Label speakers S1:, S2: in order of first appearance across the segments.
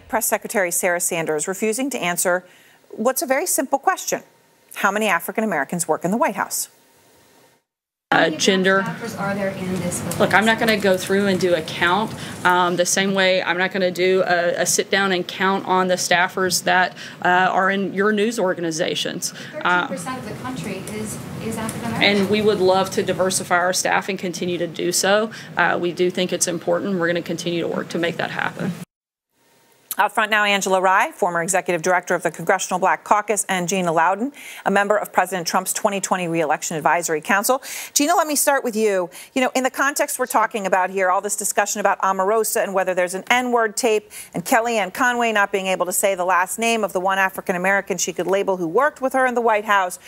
S1: Press Secretary Sarah Sanders refusing to answer what's a very simple question. How many African Americans work in the White House?
S2: Gender.
S3: Are there in this building?
S2: Look, I'm not going to go through and do a count the same way I'm not going to do a sit down and count on the staffers that are in your news organizations.
S3: 13% of the country is African American.
S2: And we would love to diversify our staff and continue to do so. We do think it's important. We're going to continue to work to make that happen.
S1: Out front now, Angela Rye, former executive director of the Congressional Black Caucus, and Gina Loudon, a member of President Trump's 2020 Re-Election Advisory Council. Gina, let me start with you. You know, in the context we're talking about here, all this discussion about Omarosa and whether there's an N-word tape and Kellyanne Conway not being able to say the last name of the one African-American she could label who worked with her in the White House,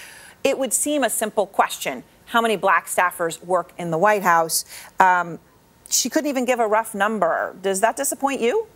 S1: it would seem a simple question. How many black staffers work in the White House? She couldn't even give a rough number. Does that disappoint you?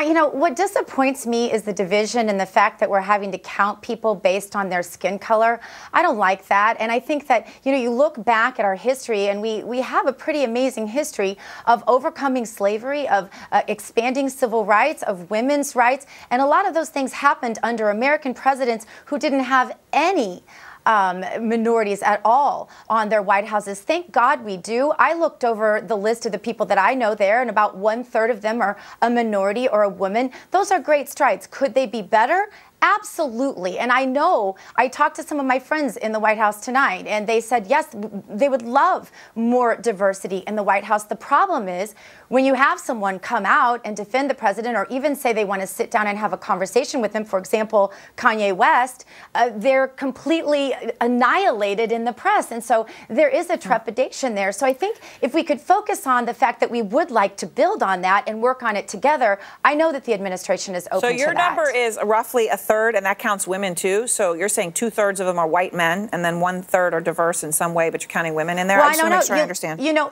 S4: You know, what disappoints me is the division and the fact that we're having to count people based on their skin color. I don't like that. And I think that, you know, you look back at our history and we have a pretty amazing history of overcoming slavery, of expanding civil rights, of women's rights. And a lot of those things happened under American presidents who didn't have any minorities at all on their White Houses. Thank God we do. I looked over the list of the people that I know there, and about 1/3 of them are a minority or a woman. Those are great strides. Could they be better? Absolutely. And I know, I talked to some of my friends in the White House tonight, and they said, yes, they would love more diversity in the White House. The problem is when you have someone come out and defend the president or even say they want to sit down and have a conversation with him, for example, Kanye West, they're completely annihilated in the press. And so there is a trepidation there. So I think if we could focus on the fact that we would like to build on that and work on it together, I know that the administration is open to that.
S1: So your number is roughly 1/3, and that counts women too. So you're saying 2/3 of them are white men, and then 1/3 are diverse in some way, but you're counting women in there.
S4: Well,
S1: I just want to make sure I understand.
S4: You know,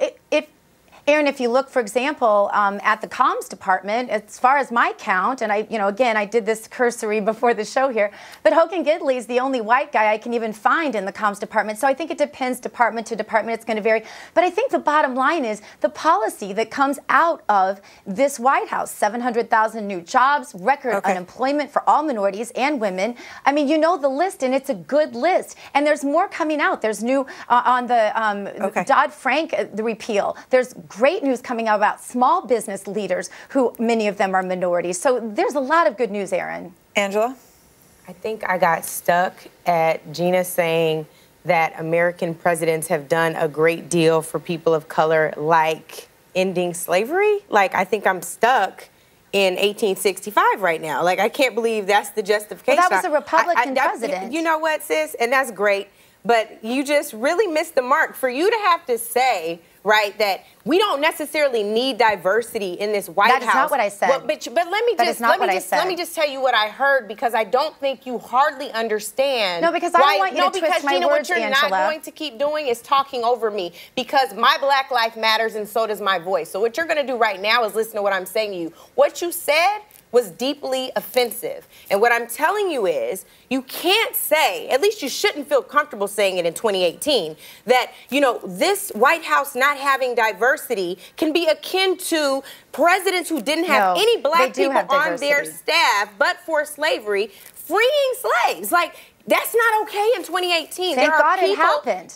S4: Aaron, if you look, for example, at the comms department, as far as my count, and again, I did this cursory before the show here, but Hogan Gidley is the only white guy I can even find in the comms department. So I think it depends department to department. It's going to vary. But I think the bottom line is the policy that comes out of this White House, 700,000 new jobs, record unemployment for all minorities and women. I mean, you know the list, and it's a good list. And there's more coming out. There's new on the Dodd-Frank, the repeal. There's great news coming out about small business leaders who many of them are minorities. So there's a lot of good news, Aaron.
S1: Angela?
S5: I think I got stuck at Gina saying that American presidents have done a great deal for people of color, like ending slavery. Like, I think I'm stuck in 1865 right now. Like, I can't believe that's the justification.
S4: Well, that was a Republican president.
S5: You know what, sis? And that's great. But you just really missed the mark. For you to have to say, right, that we don't necessarily need diversity in this White House.
S4: That is not what I said.
S5: Well, but let me just tell you what I heard, because I don't think you hardly understand.
S4: No, because I don't want you to twist my
S5: Gina,
S4: words,
S5: what you're
S4: Angela.
S5: not going to keep doing is talking over me, because my black life matters and so does my voice. So what you're going to do right now is listen to what I'm saying to you. What you said was deeply offensive. And what I'm telling you is, you can't say, at least you shouldn't feel comfortable saying it in 2018, that, you know, this White House not having diversity can be akin to presidents who didn't have any black people on their staff, but for slavery, freeing slaves. Like, that's not okay in 2018.
S4: Thank God it happened.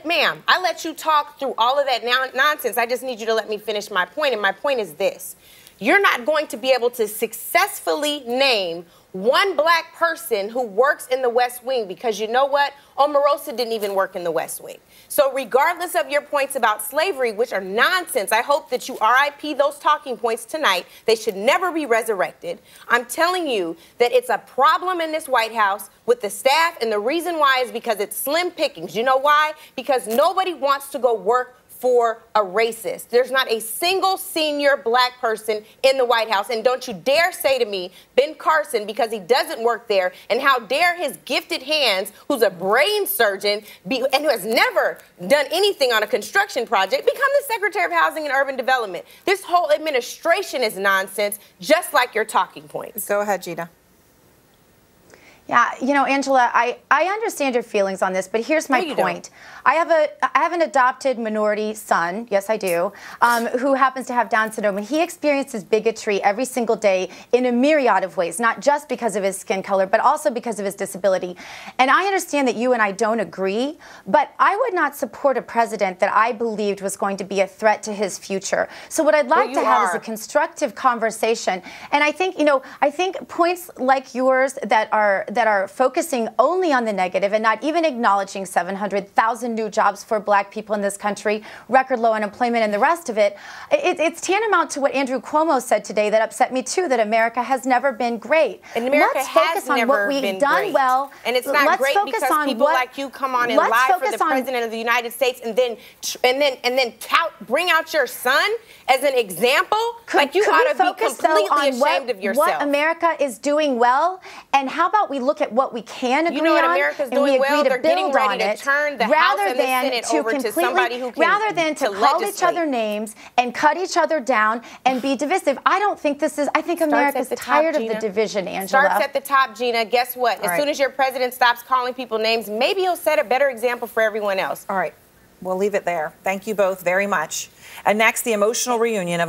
S5: Ma'am, I let you talk through all of that nonsense. I just need you to let me finish my point, and my point is this. You're not going to be able to successfully name one black person who works in the West Wing, because you know what? Omarosa didn't even work in the West Wing. So regardless of your points about slavery, which are nonsense, I hope that you RIP those talking points tonight. They should never be resurrected. I'm telling you that it's a problem in this White House with the staff, and the reason why is because it's slim pickings. You know why? Because nobody wants to go work for a racist. There's not a single senior black person in the White House. And don't you dare say to me, Ben Carson, because he doesn't work there, and how dare his gifted hands, who's a brain surgeon and who has never done anything on a construction project, become the Secretary of Housing and Urban Development. This whole administration is nonsense, just like your talking points.
S1: Go ahead, Gina.
S4: Yeah, you know, Angela, I understand your feelings on this, but here's my point. I have an adopted minority son, yes I do, who happens to have Down syndrome, and he experiences bigotry every single day in a myriad of ways, not just because of his skin color, but also because of his disability. And I understand that you and I don't agree, but I would not support a president that I believed was going to be a threat to his future. So what I'd like to have is a constructive conversation. And I think, you know, I think points like yours that are focusing only on the negative and not even acknowledging 700,000 new jobs for black people in this country, record low unemployment and the rest of it, it's tantamount to what Andrew Cuomo said today that upset me too, that America has never been great.
S5: And America
S4: let's
S5: has
S4: focus on
S5: never
S4: what we've
S5: been
S4: done
S5: great.
S4: well.
S5: And it's not great because people like you come on and lie for the president of the United States and then bring out your son as an example. Like you ought to be completely ashamed of yourself.
S4: What America is doing well, and how about we look at what we can agree on,
S5: you know what America's doing well? They're getting ready to turn the House and the Senate over to somebody who can
S4: rather than to call each other names and cut each other down and be divisive. I don't think this is. I think America's tired of the division, Angela.
S5: Starts at the top, Gina. Guess what? As soon as your president stops calling people names, maybe he'll set a better example for everyone else.
S1: All right. We'll leave it there. Thank you both very much. And next, the emotional reunion of